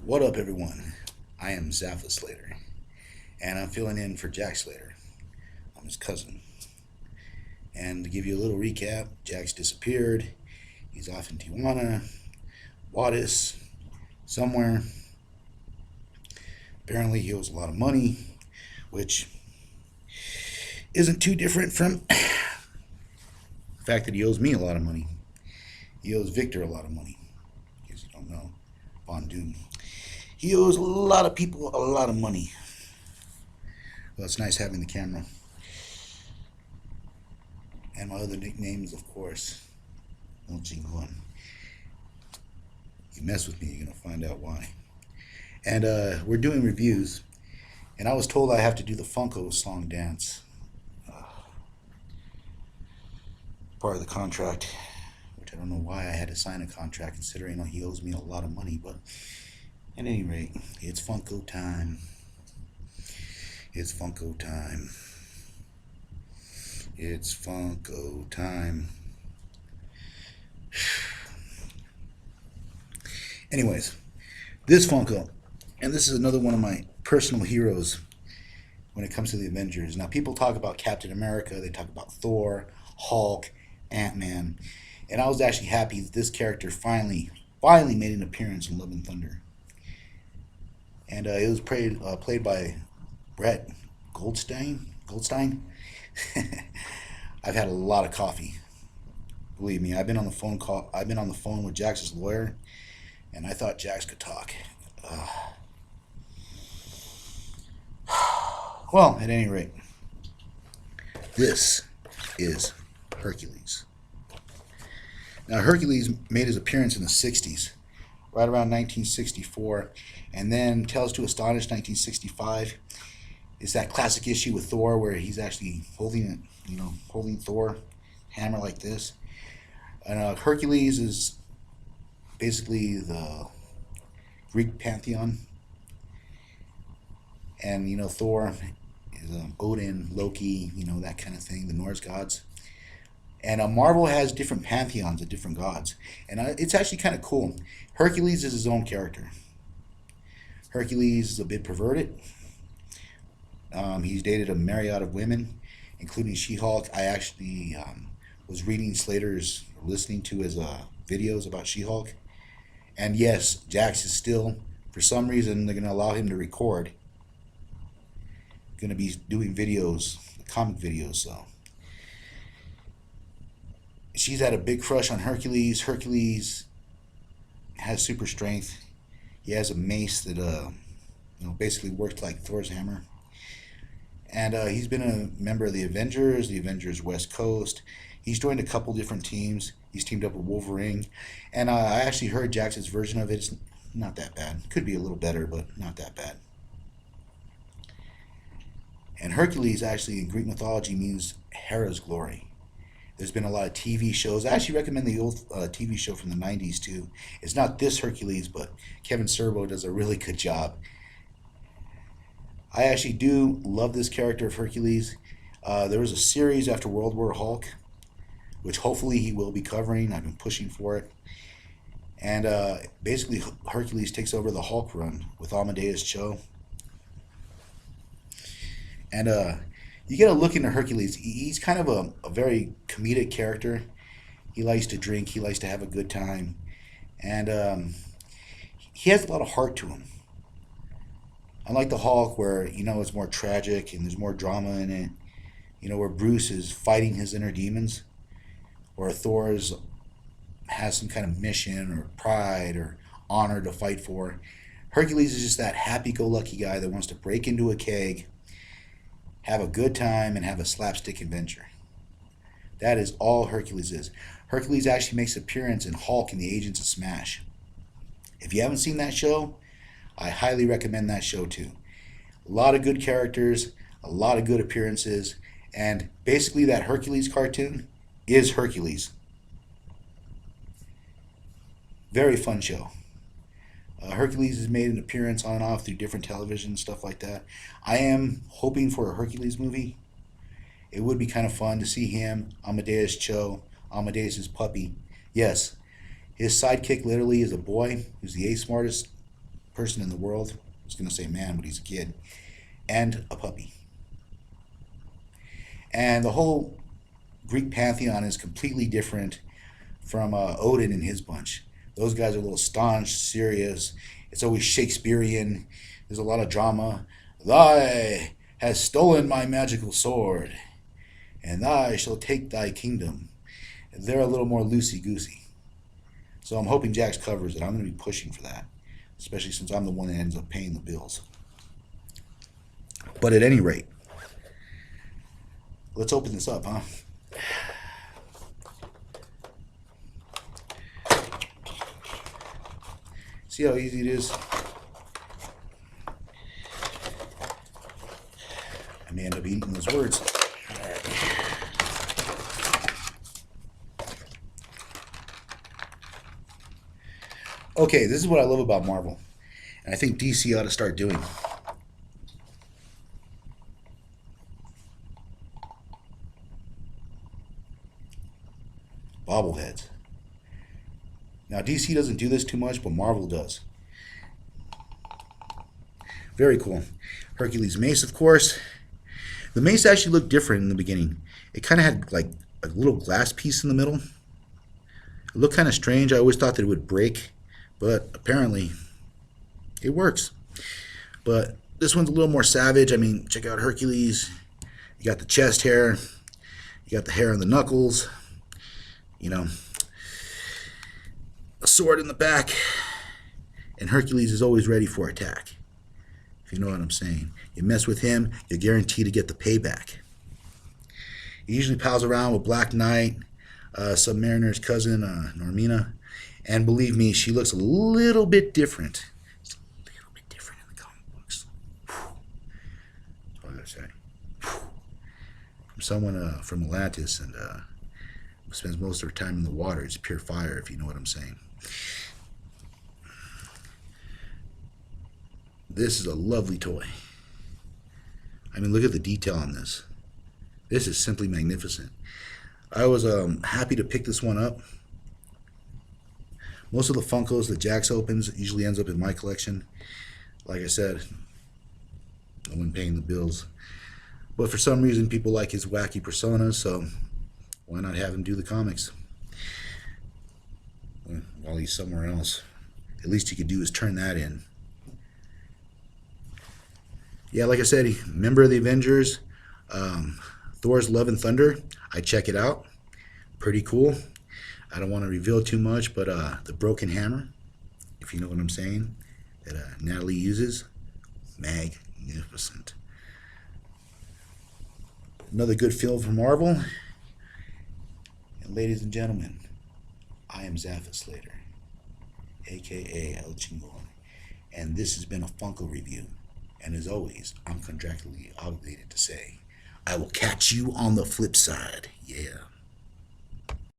What up, everyone? I am Zafa Slater, and I'm filling in for Jack Slater. I'm his cousin. And to give you a little recap, Jack's disappeared. He's off in Tijuana, Juarez, somewhere. Apparently, he owes a lot of money, which isn't too different from the fact that he owes me a lot of money. He owes Victor a lot of money, in case you don't know. Von Doom. He owes a lot of people a lot of money. Well, it's nice having the camera. And my other nicknames, of course, El Chingon. You mess with me, you're going to find out why. And we're doing reviews. And I was told I have to do the Funko song dance. Part of the contract. Which I don't know why I had to sign a contract considering he owes me a lot of money. But at any rate, it's Funko time. It's Funko time. It's Funko time. Anyways, this Funko, and this is another one of my personal heroes when it comes to the Avengers. Now, people talk about Captain America, they talk about Thor, Hulk, Ant-Man, and I was actually happy that this character finally made an appearance in Love and Thunder. And it was played by Brett Goldstein. I've had a lot of coffee. Believe me, I've been on the phone with Jax's lawyer, and I thought Jax could talk. Well, at any rate, this is Hercules. Now, Hercules made his appearance in the 60s, right around 1964, and then Tales to Astonish 1965. It's that classic issue with Thor where he's actually holding Thor hammer like this. And Hercules is basically the Greek pantheon, and Thor is Odin, Loki, that kind of thing, the Norse gods. And Marvel has different pantheons of different gods, and it's actually kind of cool. Hercules is his own character. Hercules is a bit perverted. He's dated a myriad of women, including She-Hulk. I actually was reading listening to his videos about She-Hulk. And yes, Jax is still, for some reason, they're going to allow him to record. Going to be doing videos, comic videos, so. She's had a big crush on Hercules. Hercules has super strength. He has a mace that basically works like Thor's hammer. And he's been a member of the Avengers West Coast. He's joined a couple different teams. He's teamed up with Wolverine. And I actually heard Jackson's version of it. It's not that bad. Could be a little better, but not that bad. And Hercules actually in Greek mythology means Hera's glory. There's been a lot of TV shows. I actually recommend the old TV show from the 90s too. It's not this Hercules, but Kevin Sorbo does a really good job. I actually do love this character of Hercules. There was a series after World War Hulk, which hopefully he will be covering. I've been pushing for it. And basically, Hercules takes over the Hulk run with Amadeus Cho. And you get a look into Hercules. He's kind of a very comedic character. He likes to drink. He likes to have a good time. And he has a lot of heart to him. Unlike the Hulk, where it's more tragic and there's more drama in it, where Bruce is fighting his inner demons, or Thor's has some kind of mission or pride or honor to fight for. Hercules is just that happy-go-lucky guy that wants to break into a keg, have a good time, and have a slapstick adventure. That is all Hercules is. Hercules actually makes an appearance in Hulk and the Agents of Smash. If you haven't seen that show, I highly recommend that show too. A lot of good characters, a lot of good appearances, and basically that Hercules cartoon is Hercules. Very fun show. Hercules has made an appearance on and off through different television, stuff like that. I am hoping for a Hercules movie. It would be kind of fun to see him, Amadeus Cho, Amadeus' puppy. Yes, his sidekick literally is a boy who's the eighth smartest person in the world. I was going to say man, but he's a kid. And a puppy. And the whole Greek pantheon is completely different from Odin and his bunch. Those guys are a little staunch, serious. It's always Shakespearean. There's a lot of drama. Thy has stolen my magical sword, and thy shall take thy kingdom. They're a little more loosey-goosey. So I'm hoping Jax covers it. I'm going to be pushing for that, especially since I'm the one that ends up paying the bills. But at any rate, let's open this up, huh? See how easy it is? I may end up eating those words. Okay, this is what I love about Marvel, and I think DC ought to start doing. Bobbleheads. Now, DC doesn't do this too much, but Marvel does. Very cool. Hercules mace, of course. The mace actually looked different in the beginning. It kind of had like a little glass piece in the middle. It looked kind of strange. I always thought that it would break, but apparently it works. But this one's a little more savage. I mean, check out Hercules. You got the chest hair. You got the hair on the knuckles. You know, a sword in the back, and Hercules is always ready for attack, if you know what I'm saying. You mess with him, you're guaranteed to get the payback. He usually pals around with Black Knight, Submariner's cousin, Normina, and believe me, she looks a little bit different. It's a little bit different in the comic books. That's what I gotta say. From someone from Atlantis and spends most of her time in the water. It's pure fire, if you know what I'm saying. This is a lovely toy. I mean, look at the detail on this. This is simply magnificent. I was happy to pick this one up. Most of the Funkos that Jax opens usually ends up in my collection. Like I said, no one paying the bills. But for some reason, people like his wacky personas, so why not have him do the comics? While he's somewhere else. At least he could do is turn that in. Yeah, like I said, member of the Avengers. Thor's Love and Thunder. I check it out. Pretty cool. I don't want to reveal too much, but the broken hammer, if you know what I'm saying, that Natalie uses, magnificent. Another good film from Marvel. And ladies and gentlemen, I am Zafa Slater, aka El Chingon, and this has been a Funko review. And as always, I'm contractually obligated to say, I will catch you on the flip side. Yeah.